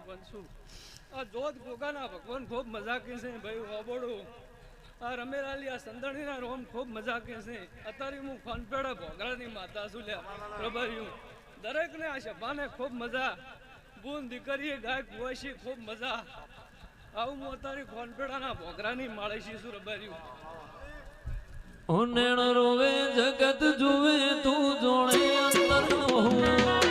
ભગવાન શું આ જોત ગોગાના ભગવાન ખૂબ મજા કે છે ભાઈ હોબોડું આ રમેલાલી આ સંદણીના રોમ ખૂબ મજા કે છે અત્યારે હું ખોનપેડા ભોગરાની માતા છું લ્યા પ્રભાર્યું દરેકને આ સભાને ખૂબ મજા બૂન દીકરીએ ગાય કુવાશી ખૂબ મજા આવું હું અત્યારે ખોનપેડાના ભોગરાની માળેશી છું રબાર્યું ઓનેણ રોવે જગત જુએ તું જોડે અંદર